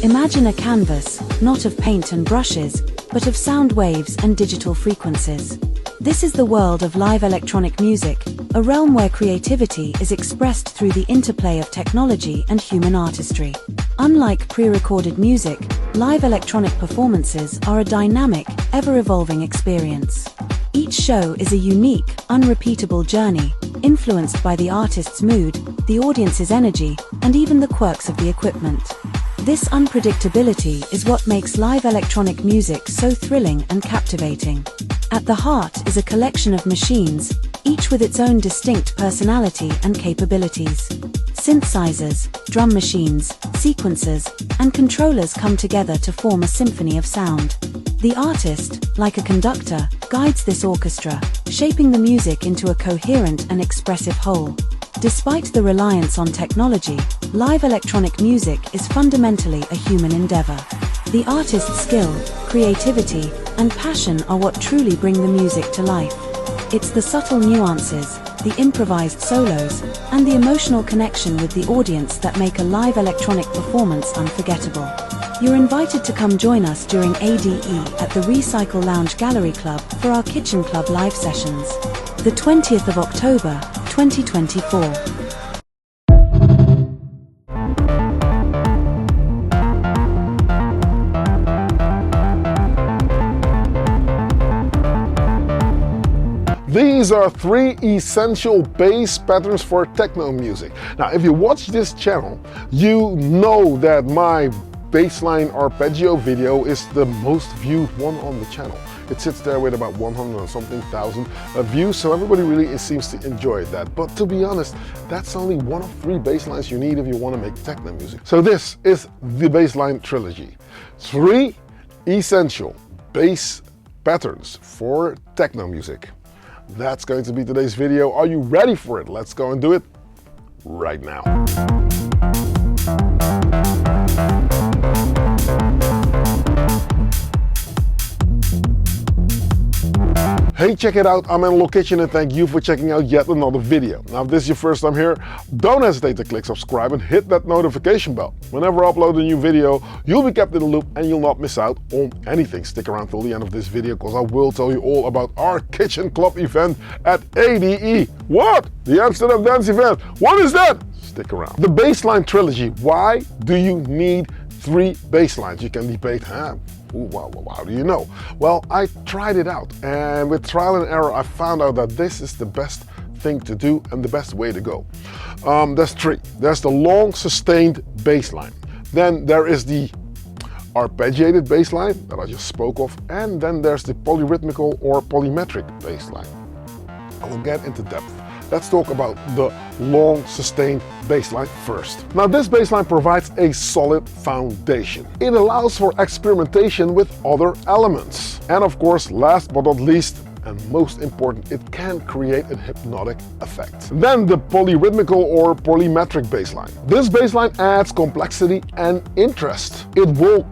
Imagine a canvas, not of paint and brushes, but of sound waves and digital frequencies. This is the world of live electronic music, a realm where creativity is expressed through the interplay of technology and human artistry. Unlike pre-recorded music, live electronic performances are a dynamic, ever-evolving experience. Each show is a unique, unrepeatable journey, influenced by the artist's mood, the audience's energy, and even the quirks of the equipment. This unpredictability is what makes live electronic music so thrilling and captivating. At the heart is a collection of machines, each with its own distinct personality and capabilities. Synthesizers, drum machines, sequencers, and controllers come together to form a symphony of sound. The artist, like a conductor, guides this orchestra, shaping the music into a coherent and expressive whole. Despite the reliance on technology, live electronic music is fundamentally a human endeavor. The artist's skill, creativity, and passion are what truly bring the music to life. It's the subtle nuances, the improvised solos, and the emotional connection with the audience that make a live electronic performance unforgettable. You're invited to come join us during ADE at the Recycle Lounge Gallery Club for our Kitchen Club live sessions. The 20th of October, 2024. These are 3 essential bass patterns for techno music. Now, if you watch this channel, you know that my bassline arpeggio video is the most viewed one on the channel. It sits there with about 100 and something thousand views, so everybody really seems to enjoy that. But to be honest, that's only one of 3 basslines you need if you want to make techno music. So this is the bassline trilogy. 3 essential bass patterns for techno music. That's going to be today's video. Are you ready for it? Let's go and do it right now. Hey, check it out, I'm in location and thank you for checking out yet another video. Now, if this is your first time here, don't hesitate to click subscribe and hit that notification bell. Whenever I upload a new video, you'll be kept in the loop and you'll not miss out on anything. Stick around till the end of this video because I will tell you all about our Kitchen Club event at ADE. What? The Amsterdam Dance event. What is that? Stick around. The bassline trilogy. Why do you need 3 basslines? You can debate, how do you know? Well, I tried it out, and with trial and error I found out that this is the best thing to do and the best way to go. There's 3. There's the long sustained bass line. Then there is the arpeggiated bass line that I just spoke of, and then there's the polyrhythmical or polymetric bass line. I will get into depth. Let's talk about the long sustained bass line first. Now, this bass line provides a solid foundation. It allows for experimentation with other elements. And of course, last but not least, and most important, it can create a hypnotic effect. Then the polyrhythmical or polymetric bass line. This bass line adds complexity and interest. It will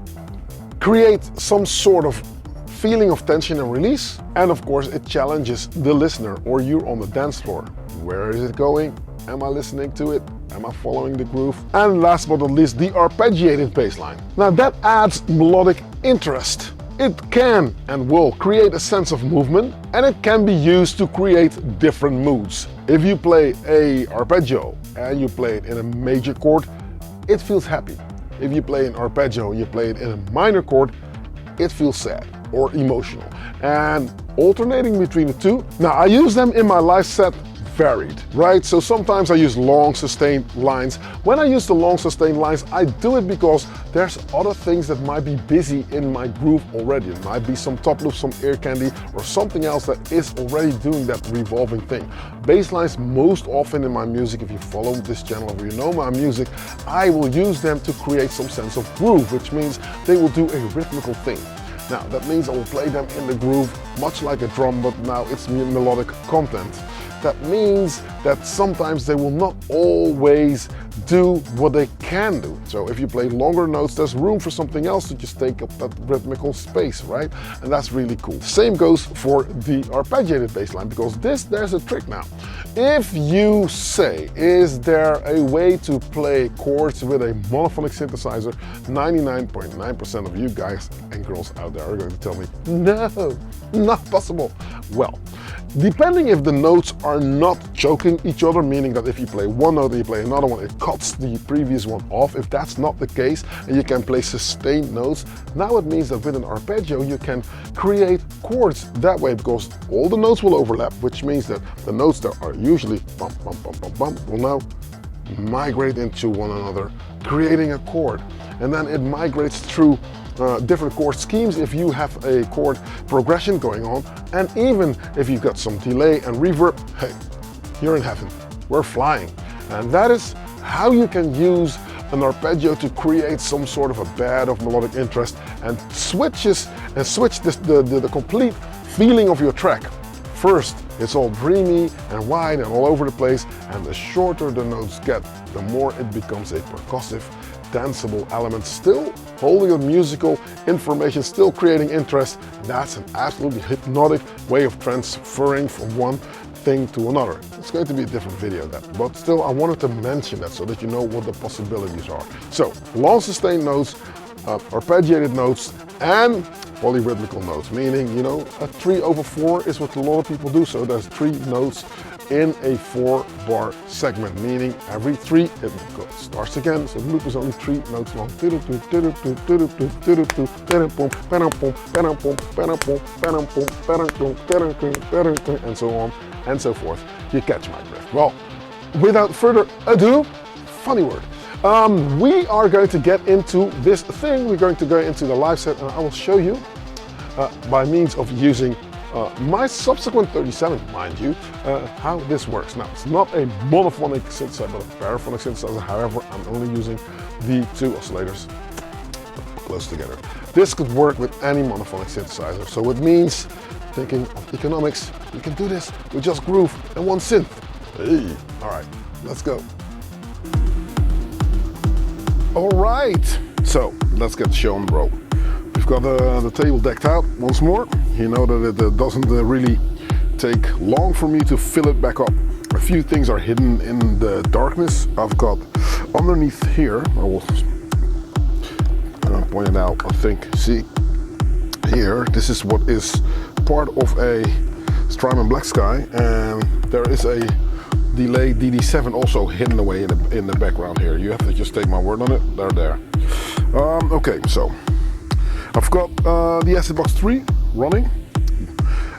create some sort of feeling of tension and release, and of course it challenges the listener, or you're on the dance floor. Where is it going? Am I listening to it? Am I following the groove? And last but not least, the arpeggiated bass line. Now that adds melodic interest. It can and will create a sense of movement, and it can be used to create different moods. If you play a arpeggio and you play it in a major chord, it feels happy. If you play an arpeggio and you play it in a minor chord, it feels sad or emotional. And alternating between the two. Now, I use them in my live set varied, right? So sometimes I use long sustained lines. When I use the long sustained lines, I do it because there's other things that might be busy in my groove already. It might be some top loop, some ear candy, or something else that is already doing that revolving thing. Bass lines most often in my music, if you follow this channel or you know my music, I will use them to create some sense of groove, which means they will do a rhythmical thing. Now, that means I will play them in the groove, much like a drum, but now it's melodic content. that means that sometimes they will not always do what they can do. So if you play longer notes, there's room for something else to just take up that rhythmical space, right? And that's really cool. Same goes for the arpeggiated bass line, because there's a trick now. If you say, is there a way to play chords with a monophonic synthesizer? 99.9% of you guys and girls out there are going to tell me, no, not possible. Well, depending if the notes are not choking each other, meaning that if you play one note and you play another one, it cuts the previous one off. If that's not the case and you can play sustained notes, now it means that with an arpeggio you can create chords that way, because all the notes will overlap, which means that the notes that are usually bump, bump, bump, bump, bump will now migrate into one another, creating a chord. And then it migrates through different chord schemes if you have a chord progression going on, and even if you've got some delay and reverb, hey, you're in heaven, we're flying. And that is how you can use an arpeggio to create some sort of a bed of melodic interest and switch the complete feeling of your track. First, it's all dreamy and wide and all over the place, and the shorter the notes get, the more it becomes a percussive, danceable element, still holding a musical information, still creating interest. That's an absolutely hypnotic way of transferring from one thing to another. It's going to be a different video that, but still I wanted to mention that so that you know what the possibilities are. So long sustained notes, arpeggiated notes, and polyrhythmical notes, meaning, you know, a 3/4 is what a lot of people do. So there's 3 notes in a 4-bar segment, meaning every 3 it starts again. So the loop is only 3 notes long, and so on and so forth. You catch my drift. Well, without further ado, funny word, we are going to get into this thing. We're going to go into the live set, and I will show you by means of using my subsequent 37, mind you, how this works. Now, it's not a monophonic synthesizer, but a paraphonic synthesizer. However, I'm only using the 2 oscillators close together. This could work with any monophonic synthesizer. So it means, thinking of economics, you can do this with just groove and 1 synth. Hey, all right, let's go. All right, so let's get the show on the road. We've got the table decked out once more. You know that it doesn't really take long for me to fill it back up. A few things are hidden in the darkness. I've got underneath here, I will point it out, I think. See here, this is what is part of a Strymon Black Sky, and there is a delay DD7 also hidden away in the background here. You have to just take my word on it. They're there. Okay, so I've got the Acid Box 3 running.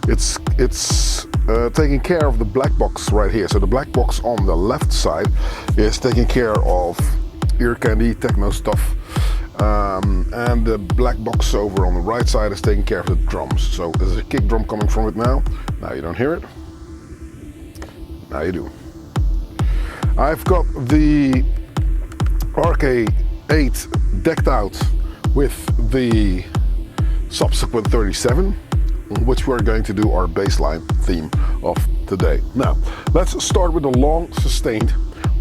It's taking care of the black box right here. So the black box on the left side is taking care of ear candy, techno stuff, and the black box over on the right side is taking care of the drums. So there's a kick drum coming from it now. Now you don't hear it. Now you do. I've got the RK8 decked out with the subsequent 37, which we're going to do our bassline theme of today. Now, let's start with a long sustained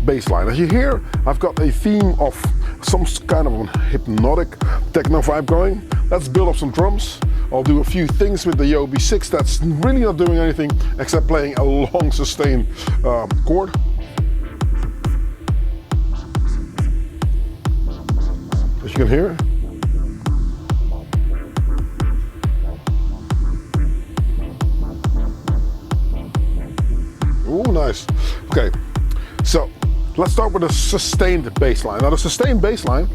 bassline. As you hear, I've got a theme of some kind of a hypnotic techno vibe going. Let's build up some drums. I'll do a few things with the OB6 that's really not doing anything except playing a long sustained chord. As you can hear. Ooh, nice. Okay, so let's start with a sustained bass line. Now, the sustained bass line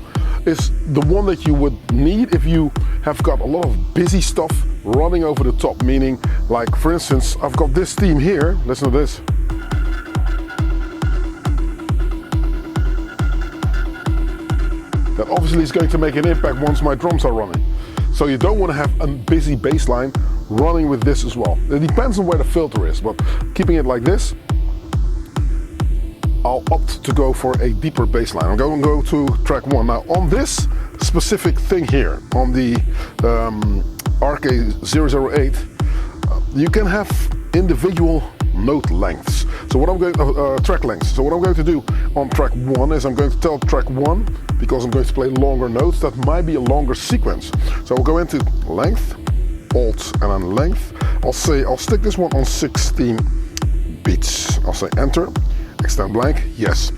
is the one that you would need if you have got a lot of busy stuff running over the top, meaning, like, for instance, I've got this theme here. Listen to this. That obviously is going to make an impact once my drums are running. So you don't want to have a busy bass line running with this as well. It depends on where the filter is, but keeping it like this, I'll opt to go for a deeper bass line. I'm going to go to track 1. Now, on this specific thing here, on the RK008, you can have individual note lengths. So what I'm going to, track lengths. So what I'm going to do on track 1 is I'm going to tell track 1, because I'm going to play longer notes, that might be a longer sequence. So I'll go into length, alt, and then length. I'll stick this one on 16 beats. I'll say enter, extend blank, yes.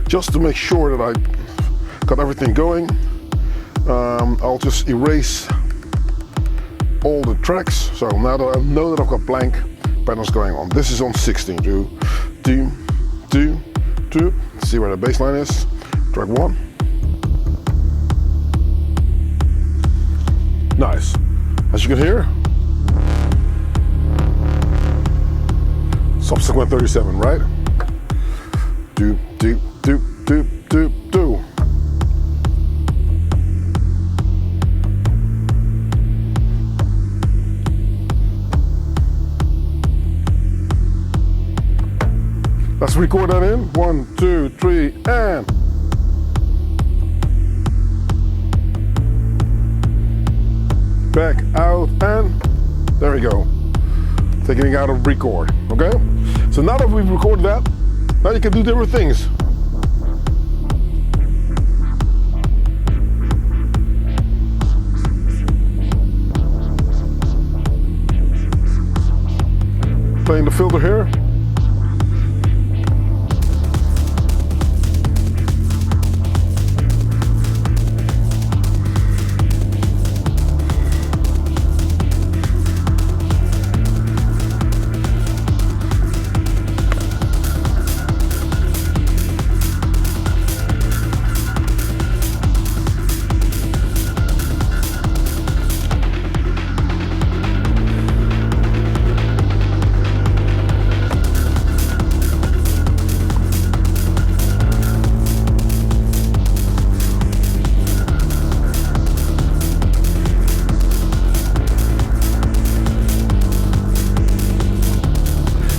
Just to make sure that I got everything going, I'll just erase all the tracks. So now that I know that I've got blank patterns going on, this is on 16. Do. See where the bass line is. Track 1. Nice. As you can hear, subsequent 37, right? Do. Let's record that in. 1, 2, 3, and. Back out, and there we go. Taking it out of record, okay? So now that we've recorded that, now you can do different things. Playing the filter here.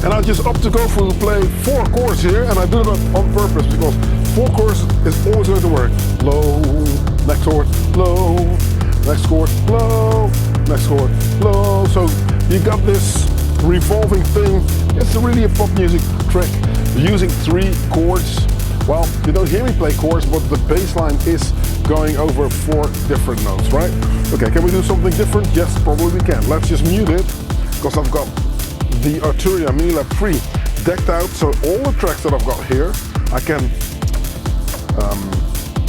And I just opt to go for to play 4 chords here, and I do that on purpose because 4 chords is always going to work. Low, next chord, low, next chord, low, next chord, low. So you got this revolving thing. It's really a pop music trick. Using 3 chords. Well, you don't hear me play chords, but the bass line is going over 4 different notes, right? Okay, can we do something different? Yes, probably we can. Let's just mute it, because I've got the Arturia Minilab 3 decked out, so all the tracks that I've got here I can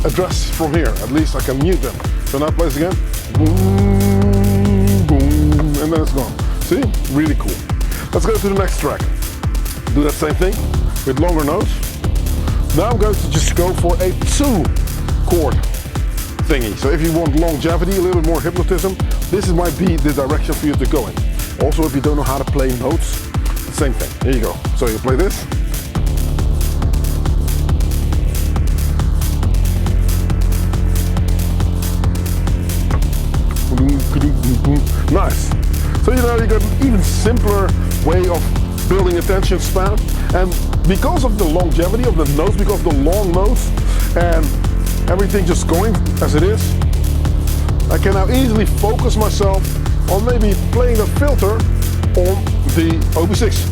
address from here. At least I can mute them. So now it plays again, boom, boom, and then it's gone. See, really cool. Let's go to the next track. Do that same thing with longer notes. Now I'm going to just go for a 2 chord thingy. So if you want longevity, a little bit more hypnotism, this might be the direction for you to go in. Also, if you don't know how to play notes, same thing. Here you go. So you play this. Nice. So you know, you got an even simpler way of building attention span. And because of the longevity of the notes, because of the long notes, and everything just going as it is, I can now easily focus myself on maybe playing a filter on the OB6.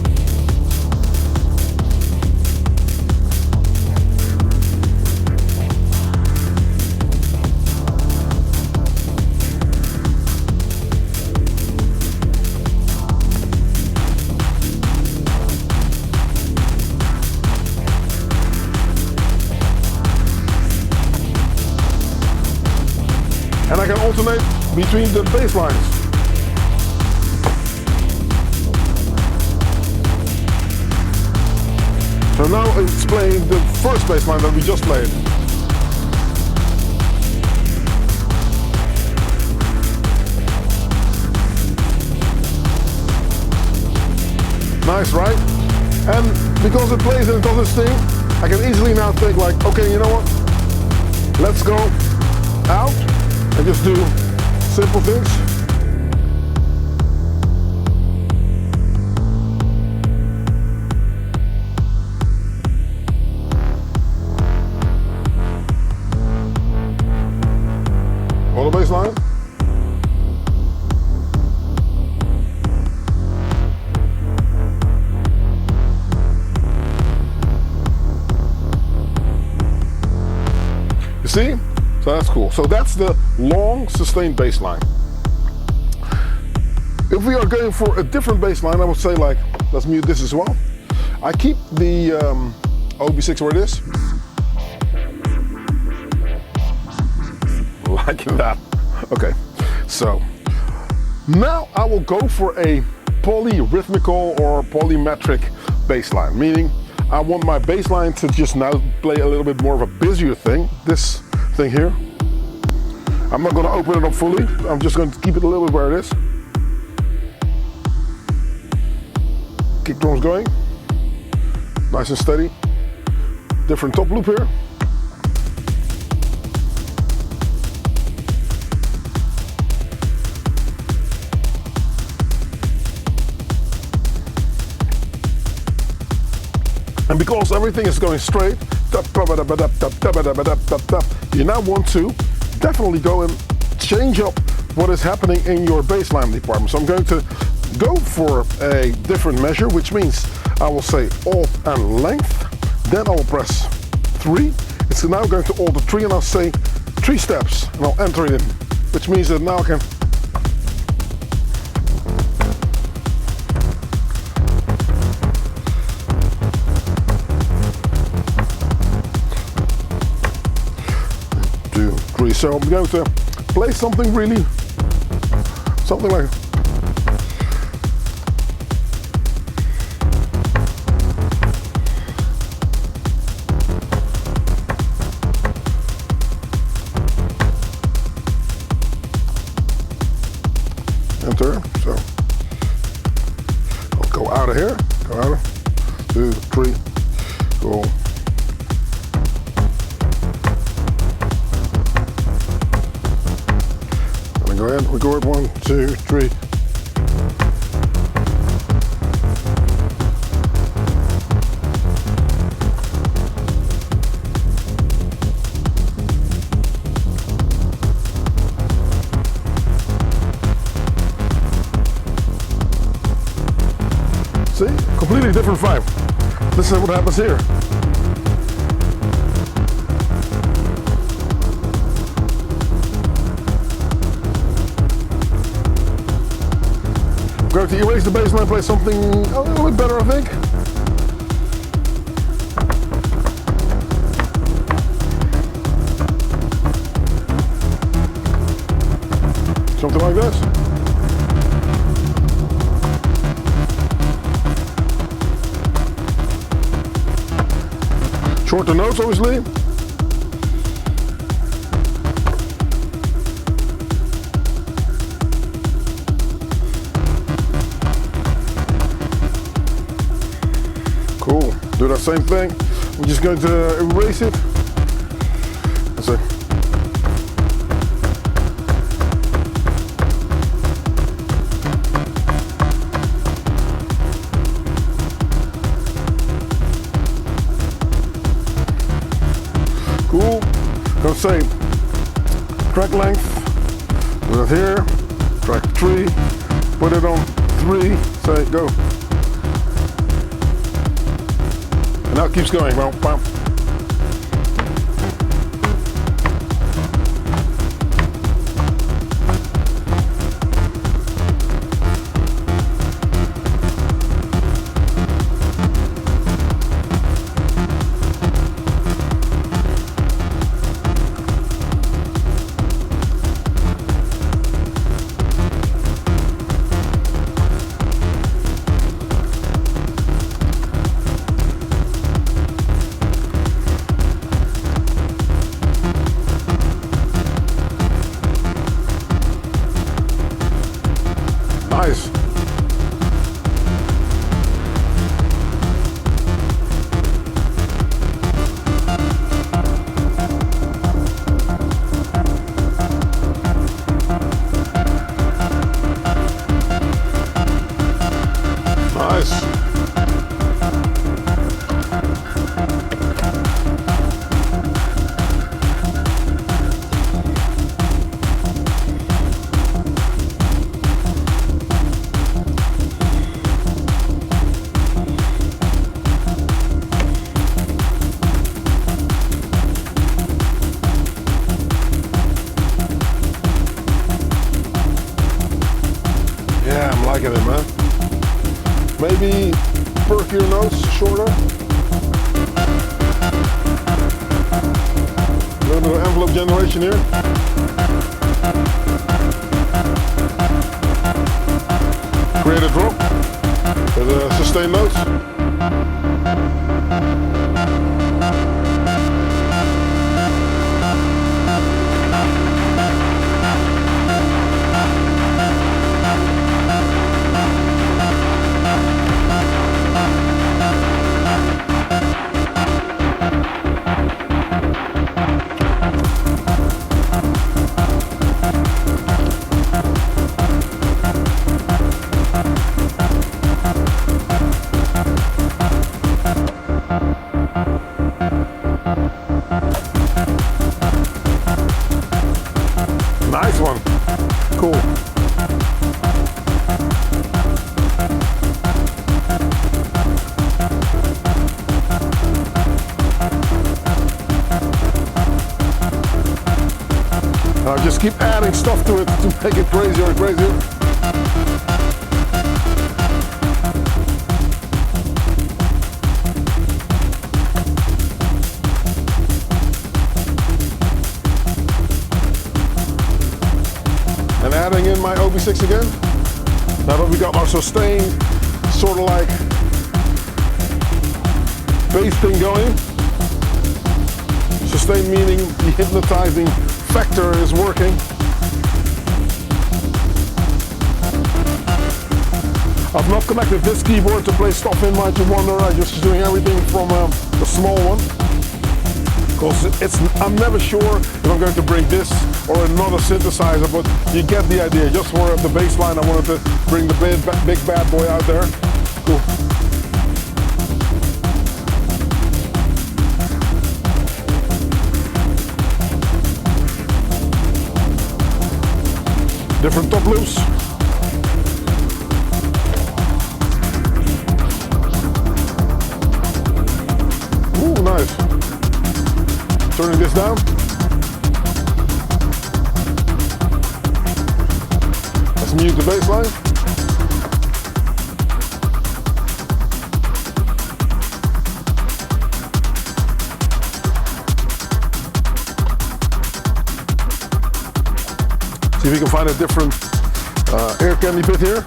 And I can alternate between the bass lines. So now it's playing the first bass line that we just played. Nice, right? And because it plays and it does this thing, I can easily now think like, okay, you know what? Let's go out and just do simple things. All the bass line. see? So that's cool. So that's the long sustained bass line. If we are going for a different bass line, I would say, like, let's mute this as well. I keep the OB6 where it is. Liking that. Okay, so now I will go for a polyrhythmical or polymetric bass line, meaning I want my bass line to just now play a little bit more of a busier thing. This thing here. I'm not going to open it up fully. I'm just going to keep it a little bit where it is. Kick drums going. Nice and steady. Different top loop here. And because everything is going straight, you now want to definitely go and change up what is happening in your bassline department. So I'm going to go for a different measure, which means I will say alt and length, then I will press 3. It's now going to alt 3 and I'll say 3 steps and I'll enter it in, which means that now I can so I'm going to play something like enter. So I'll go out of here, go out of 2, 3, go. Go ahead, record 1, 2, 3. See? Completely different vibe. Listen to what happens here. I'm going to erase the bass line, play something a little bit better, I think. Something like this. Shorter notes, obviously. Cool. Do that same thing. We're just going to erase it. That's it. Cool. Gonna say track length. Do that here. Track 3. Put it on 3. Say go. And now it keeps going. Well, bam. liking it, man. Maybe perkier notes, shorter. A little bit of envelope generation here. Create a drop with sustained notes. Nice one. Cool. I'll just keep adding stuff to it to make it crazier and crazier. And adding in my OB6 again. Now that we got our sustain, sort of like bass thing going. Sustain meaning the hypnotizing factor is working. I've not connected this keyboard to play stuff in my Wonder. I'm just doing everything from a small one. Because I'm never sure if I'm going to bring this or another synthesizer, but you get the idea. Just for the bass line, I wanted to bring the big bad boy out there. Cool. Different top loops. Ooh, nice. Turning this down. Let's mute the bass line. See if we can find a different air candy bit here.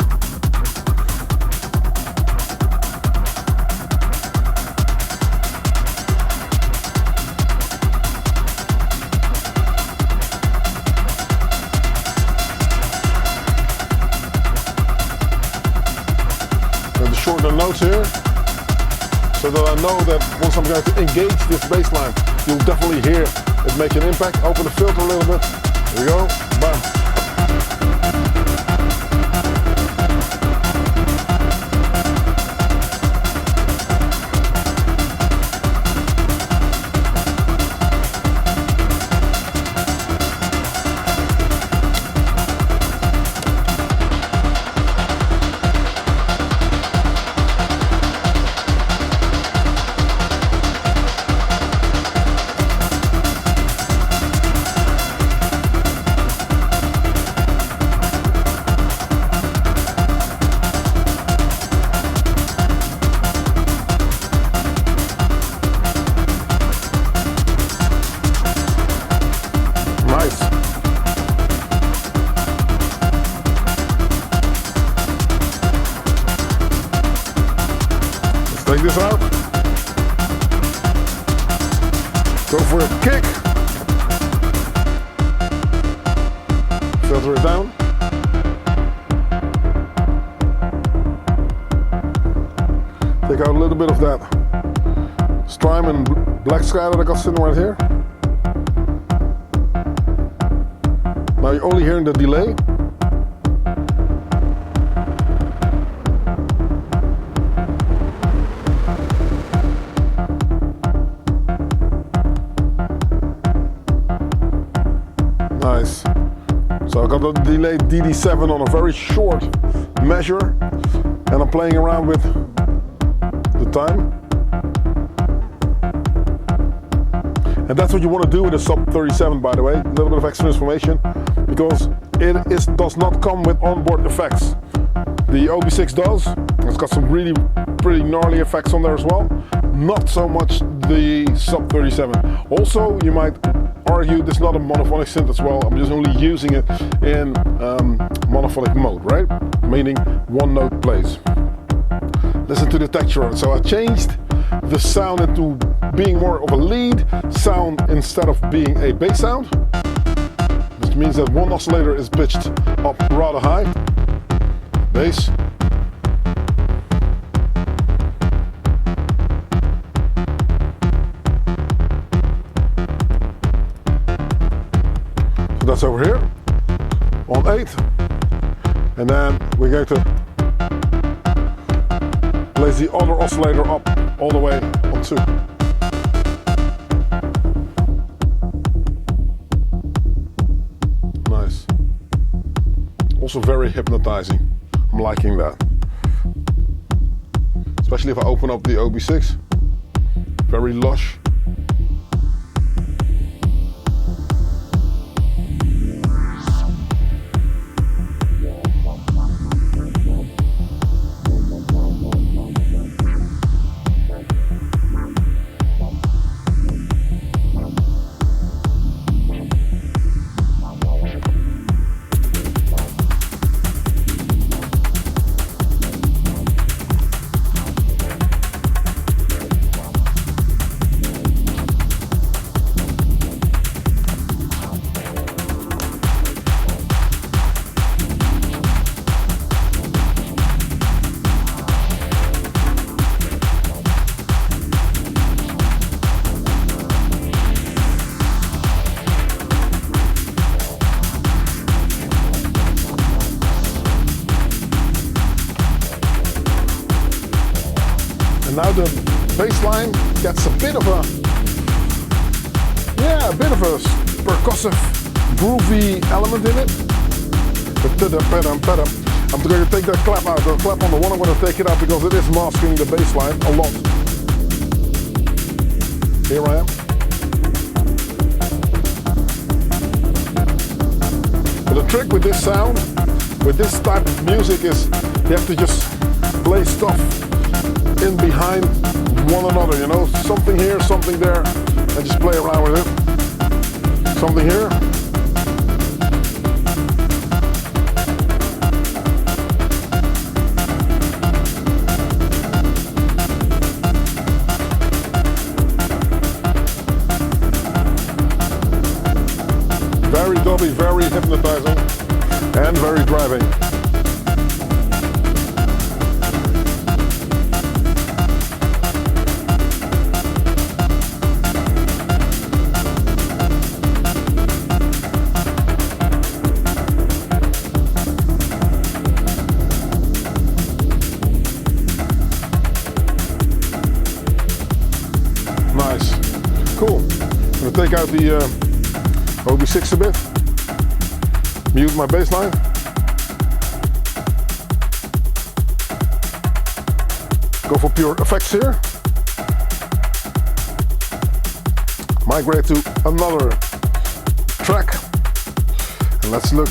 And shorten the notes here, so that I know that once I'm going to engage this bass line, you'll definitely hear it make an impact. Open the filter a little bit. There we go. Bam. Take this out. Go for a kick. Filter it down. Take out a little bit of that Strymon and black sky that I got sitting right here. Now you're only hearing the delay. Nice. So I got the delay DD7 on a very short measure, and I'm playing around with the time. And that's what you want to do with a sub 37, by the way. A little bit of extra information, because it does not come with onboard effects. the OB6 does. It's got some really pretty gnarly effects on there as well. Not so much the Sub 37. Also, you might argue this is not a monophonic synth as well. I'm just only using it in monophonic mode, right? Meaning one note plays. Listen to the texture on it. So I changed the sound into being more of a lead sound instead of being a bass sound. Which means that one oscillator is pitched up rather high. Bass. So that's over here on 8. And then we're going to place the other oscillator up all the way on 2. Nice. Also very hypnotizing. I'm liking that. Especially if I open up the OB6. Very lush. Now the bass line gets a bit of a percussive, groovy element in it. I'm going to take that clap out. The clap on the one, I'm going to take it out because it is masking the bass line a lot. Here I am. But the trick with this sound, with this type of music, is you have to just play stuff in behind one another, you know, something here, something there, and just play around with it. Something here. Very dubby, very hypnotizing, and very driving. Nice. Cool. I'm going to take out the OB6 a bit. Mute my bass line. Go for pure effects here. Migrate to another track. And let's look.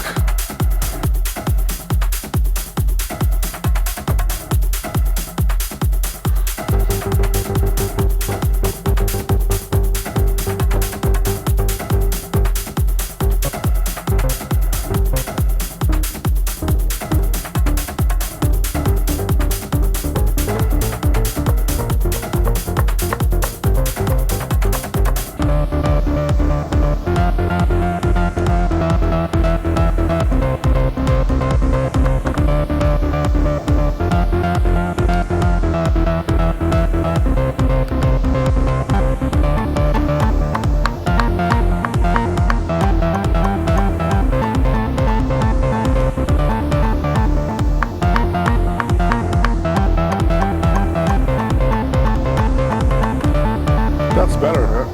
That's better, huh?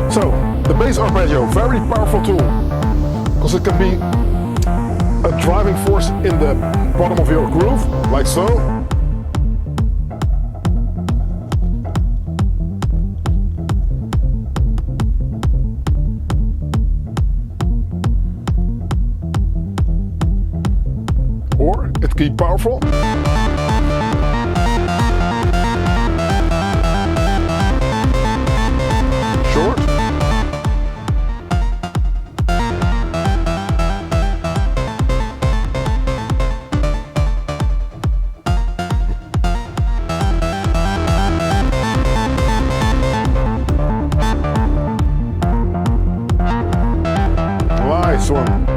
So, the bass arpeggio, very powerful tool, because it can be a driving force in the bottom of your groove, like so. Or it can be powerful. Short. Nice one.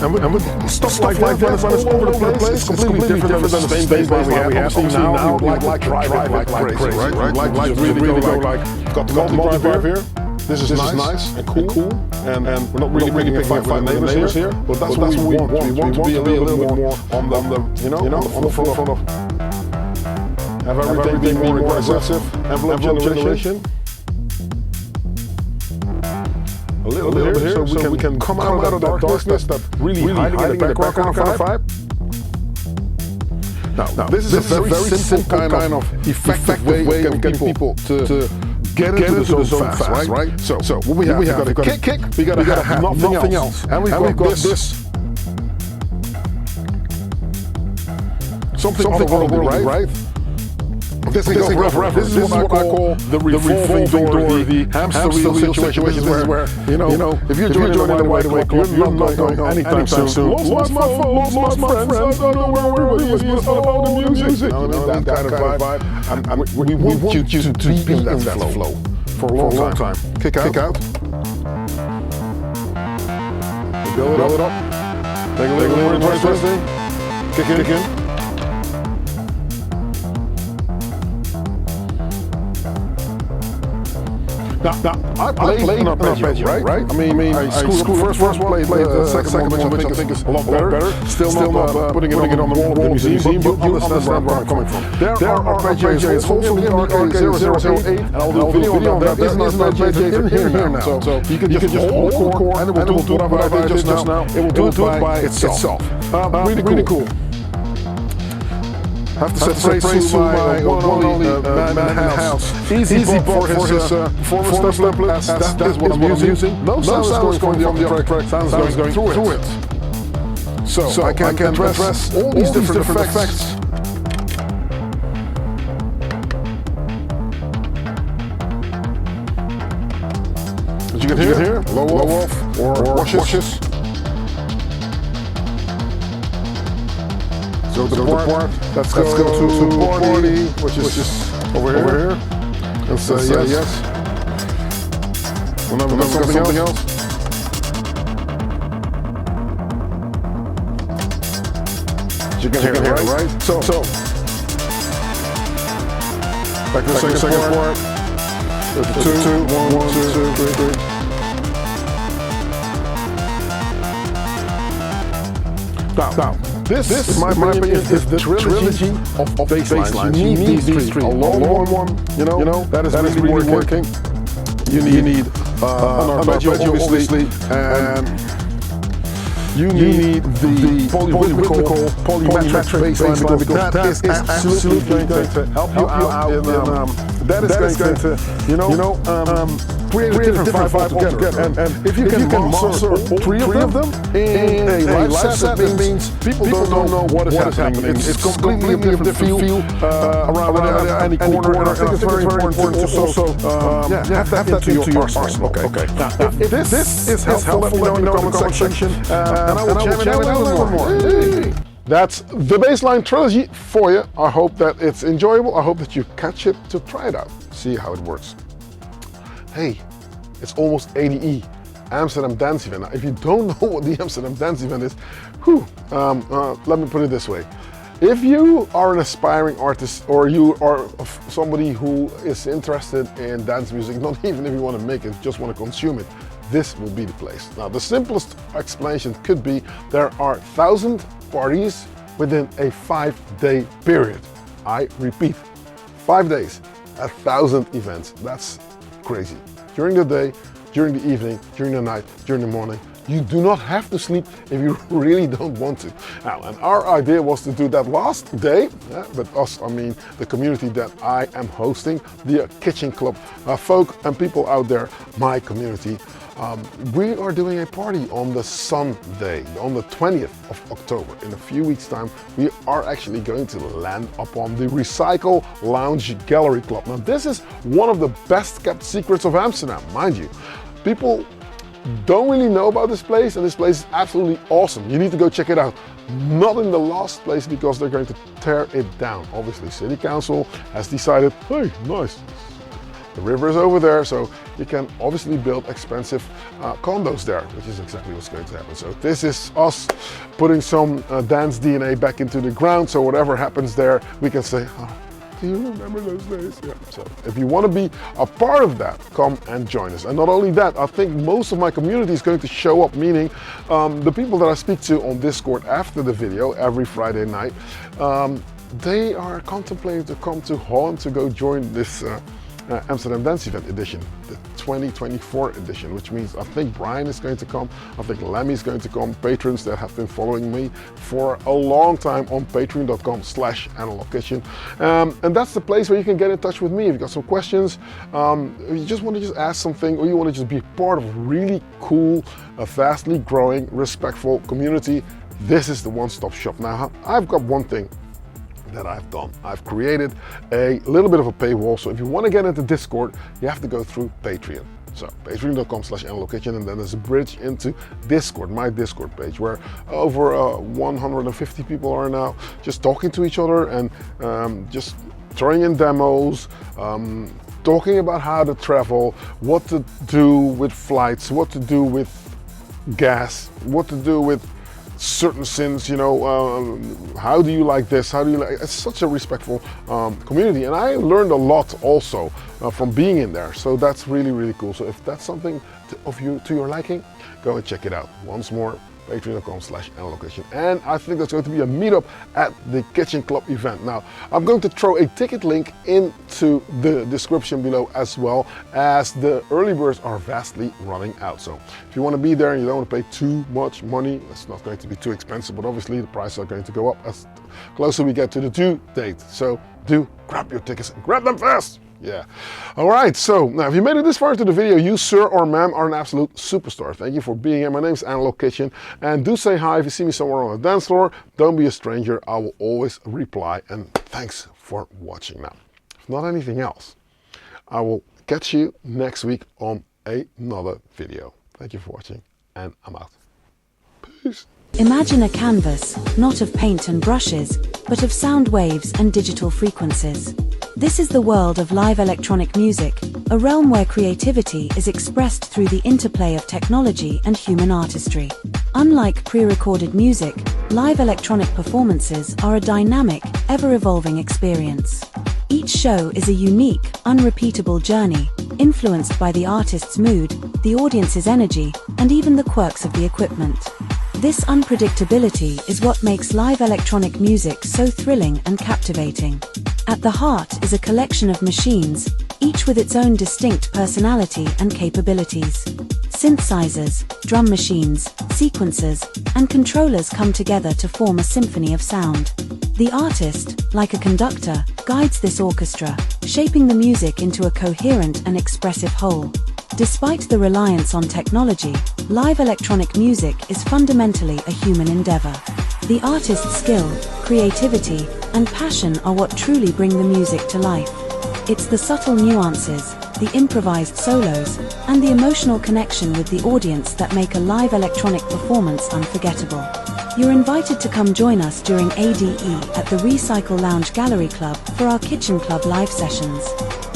And with stuff like that, when it's all over the place, it's completely different than the same baseline we have. Obviously now we would like to drive it like crazy, right? Like to really go like, got the multi-drive here. This is nice and cool, and we're not really bringing a fight with the neighbors here, but that's what we want. We want to be a little bit more on the on the front of, have everything being more aggressive, envelope generation. A little bit here, so we can come out of that darkness that really hiding in the background kind of vibe. Now, this is a very simple kind of effective way of getting people to get into the zone fast, right? So what we have, we got a kick, we got to have nothing else, and we've got this something otherworldly, right? This is forever. This is what I call the revolving door, the hamster wheel situation. This is where, you know, if you're joining the Wide Awake Club, you're not going anytime soon. Lost my phone, lost my friends, I don't know where everybody is, all the music. That kind of vibe. We want you to be in that flow for a long time. Kick out. Build it up. Take a little more interesting. Kick in. Now, I played an arpeggio, right? I mean, I screwed first one, played the second one, which I think is a lot better. Still not putting it on the wall of the museum, but you understand where I'm coming from. There are arpeggios also in the RK008, and I'll do a video on that. There is an arpeggio in here now. So you can just hold the chord, and it will do what I did just now. It will do it by itself. Really cool. I have to say praise to my one and only man in the house. Easy Bob for his performance template. That is what I'm using. No sound is going from the other track. Sound is going through it. So I can address all these different effects. As you can hear, low off or washes. So the part, let's go to party, which is just over here. And say yes. Whenever something else. You can hear it, right? So back to the second part. Two, one, two, three. Now. This in my opinion, is the trilogy of basslines. You need these three. A long one, you know, that is really working. You need an arpeggio, obviously, and you need the polyrhythmical, polymetric bassline, because that is absolutely going to help you out in, that is going to, create a different vibe together. And if you can master all three of them in a live set, that means people don't know what is happening. It's completely different feel around any corner, and I think it's very important to also have that into your arsenal. Okay. Now, if this is helpful, let me know in the comment section, and I will jam it out a little more. That's the bassline trilogy for you. I hope that it's enjoyable. I hope that you catch it to try it out, see how it works. Hey, it's almost ADE, Amsterdam Dance Event. Now, if you don't know what the Amsterdam Dance Event is, let me put it this way. If you are an aspiring artist or you are somebody who is interested in dance music, not even if you want to make it, just want to consume it, this will be the place. Now, the simplest explanation could be there are 1,000 parties within a 5-day period. I repeat, 5 days, 1,000 events. That's crazy. During the day, during the evening, during the night, during the morning. You do not have to sleep if you really don't want to. Now, and our idea was to do that last day, but us, I mean the community that I am hosting, the Kitchen Club folk and people out there, my community. We are doing a party on the Sunday, on the 20th of October. In a few weeks' time, we are actually going to land upon the Recycle Lounge Gallery Club. Now, this is one of the best kept secrets of Amsterdam, mind you. People don't really know about this place, and this place is absolutely awesome. You need to go check it out. Not in the last place because they're going to tear it down. Obviously, City Council has decided, hey, nice. The river is over there, so you can obviously build expensive condos there, which is exactly what's going to happen. So this is us putting some dance DNA back into the ground, so whatever happens there, we can say, oh, do you remember those days? Yeah. So if you want to be a part of that, come and join us. And not only that, I think most of my community is going to show up, meaning the people that I speak to on Discord after the video every Friday night, they are contemplating to come to Holland to go join this Amsterdam Dance Event edition, the 2024 edition, which means I think Brian is going to come, I think Lemmy is going to come, patrons that have been following me for a long time on patreon.com/analogkitchen. And that's the place where you can get in touch with me if you've got some questions, if you just want to ask something, or you want to just be part of a really cool, vastly growing, respectful community. This is the one-stop shop. Now, I've got one thing that I've done. I've created a little bit of a paywall, so if you want to get into Discord, you have to go through Patreon. So patreon.com/analogkitchen, and then there's a bridge into Discord, my Discord page, where over 150 people are now just talking to each other and just throwing in demos, talking about how to travel, what to do with flights, what to do with gas, what to do with certain sins, you know, how do you like this, how do you like, it's such a respectful community, and I learned a lot also from being in there, so that's really, really cool. So if that's something to your liking, go and check it out. Once more, patreon.com/analogkitchen, and I think there's going to be a meetup at the Kitchen Club event. Now, I'm going to throw a ticket link into the description below, as well as the early birds are vastly running out. So if you want to be there and you don't want to pay too much money, it's not going to be too expensive, but obviously the prices are going to go up as closer we get to the due date. So do grab your tickets and grab them fast. Yeah. All right. So now, if you made it this far into the video, you, sir or ma'am, are an absolute superstar. Thank you for being here. My name's Analog Kitchen, and do say hi if you see me somewhere on the dance floor. Don't be a stranger. I will always reply. And thanks for watching. Now, if not anything else, I will catch you next week on another video. Thank you for watching, and I'm out. Peace. Imagine a canvas, not of paint and brushes, but of sound waves and digital frequencies. This is the world of live electronic music, a realm where creativity is expressed through the interplay of technology and human artistry. Unlike pre-recorded music, live electronic performances are a dynamic, ever-evolving experience. Each show is a unique, unrepeatable journey, influenced by the artist's mood, the audience's energy, and even the quirks of the equipment. This unpredictability is what makes live electronic music so thrilling and captivating. At the heart is a collection of machines, each with its own distinct personality and capabilities. Synthesizers, drum machines, sequencers, and controllers come together to form a symphony of sound. The artist, like a conductor, guides this orchestra, shaping the music into a coherent and expressive whole. Despite the reliance on technology, live electronic music is fundamentally a human endeavor. The artist's skill, creativity, and passion are what truly bring the music to life. It's the subtle nuances, the improvised solos, and the emotional connection with the audience that make a live electronic performance unforgettable. You're invited to come join us during ADE at the Recycle Lounge Gallery Club for our Kitchen Club live sessions.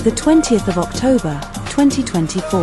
The 20th of October, 2024.